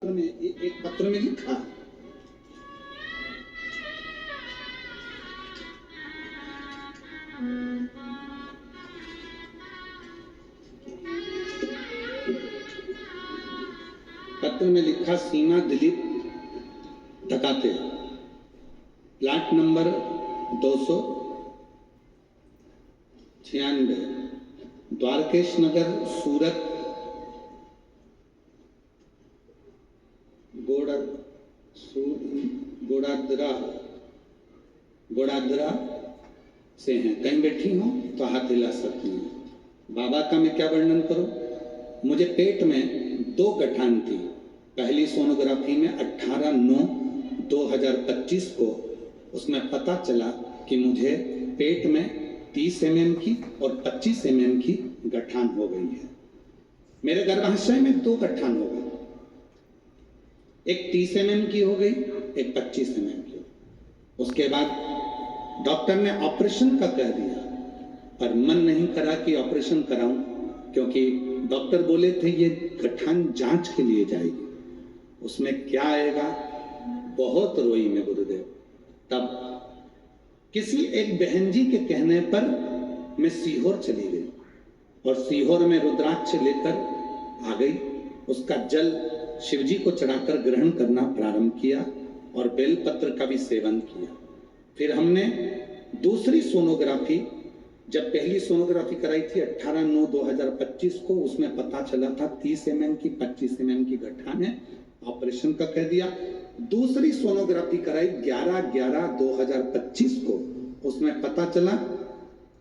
एक पत्र में लिखा, पत्र में लिखा सीमा दिलीप ढकाते, प्लाट नंबर 296, द्वारकेश नगर, सूरत, गोड़ादरा से हैं। कहीं बैठी हो तो हाथ हिला सकती हूँ। बाबा का मैं क्या वर्णन करूं? मुझे पेट में 2 गठान थी। पहली सोनोग्राफी में 18/9/2025 को उसमें पता चला कि मुझे पेट में 30 mm की और 25 mm की गठान हो गई है। मेरे गर्भाशय में 2 गठान हो गए, एक 30 mm की हो गई, एक 25 mm की। उसके बाद डॉक्टर ने ऑपरेशन का कह दिया, पर मन नहीं करा कि ऑपरेशन कराऊं, क्योंकि डॉक्टर बोले थे ये गठान जांच के लिए जाएगी, उसमें क्या आएगा। बहुत रोई मैं गुरुदेव। तब किसी एक बहन जी के कहने पर मैं सीहोर चली गई और सीहोर में रुद्राक्ष लेकर आ गई। उसका जल शिवजी को चढ़ाकर ग्रहण करना प्रारंभ किया और बेलपत्र का भी सेवन किया। फिर हमने दूसरी सोनोग्राफी, जब पहली सोनोग्राफी कराई थी 18/9/2025 को, उसमें पता चला था 30 mm की 25 mm की गठान है, ऑपरेशन का कह दिया। दूसरी सोनोग्राफी कराई 11/11/2025 को, उसमें पता चला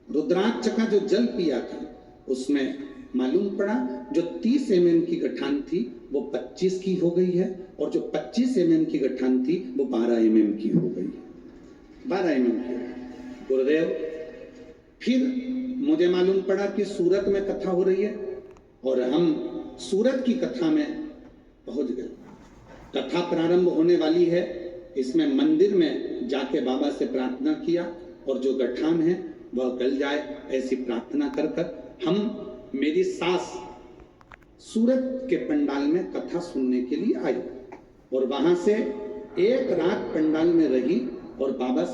रुद्राक्ष का जो जल पिया था उसमें मालूम पड़ा जो 30 mm की गठान थी वो 25 की हो गई है और जो 25 mm की गठान थी वो 12 mm की हो गई है। 12 mm की। गुरुदेव, फिर मुझे मालूम पड़ा कि सूरत में कथा हो रही है और हम सूरत की कथा में पहुंच गए। कथा प्रारंभ होने वाली है, इसमें मंदिर में जाके बाबा से प्रार्थना किया और जो गठान है वह गल जाए ऐसी प्रार्थना कर हम, मेरी सास सूरत के पंडाल में कथा सुनने के लिए आई और वहां से एक रात पंडाल में रही और बाबा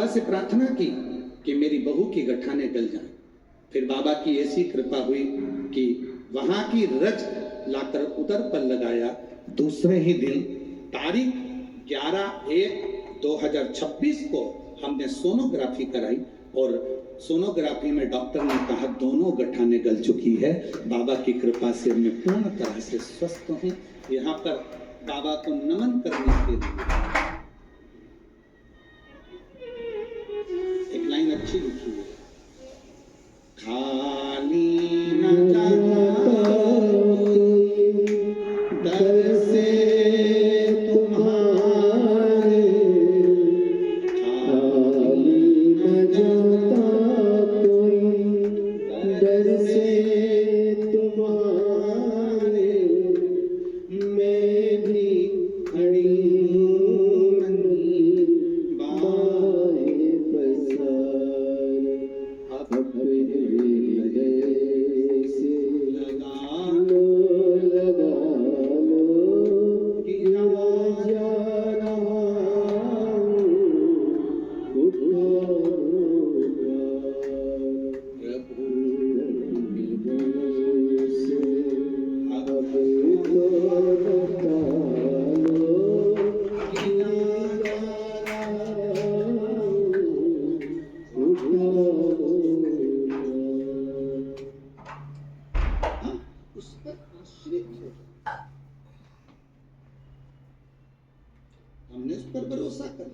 से प्रार्थना की कि मेरी बहू की गठाने गल जाए। फिर बाबा की ऐसी कृपा हुई कि वहां की रज लाकर उदर पर लगाया। दूसरे ही दिन तारीख 11/1/2026 को हमने सोनोग्राफी कराई और सोनोग्राफी में डॉक्टर ने कहा दोनों गठाने गल चुकी है। बाबा की कृपा से मैं पूर्ण तरह से स्वस्थ हूं। यहाँ पर बाबा को नमन करने के लिए एक लाइन अच्छी लिखी है, खाली न जाना दर से तुम्हारे, खाली न जाता कोई दर से तुम्हारे, मैं भी खड़ी उस पर आश्रित है, हमने उस पर भरोसा कर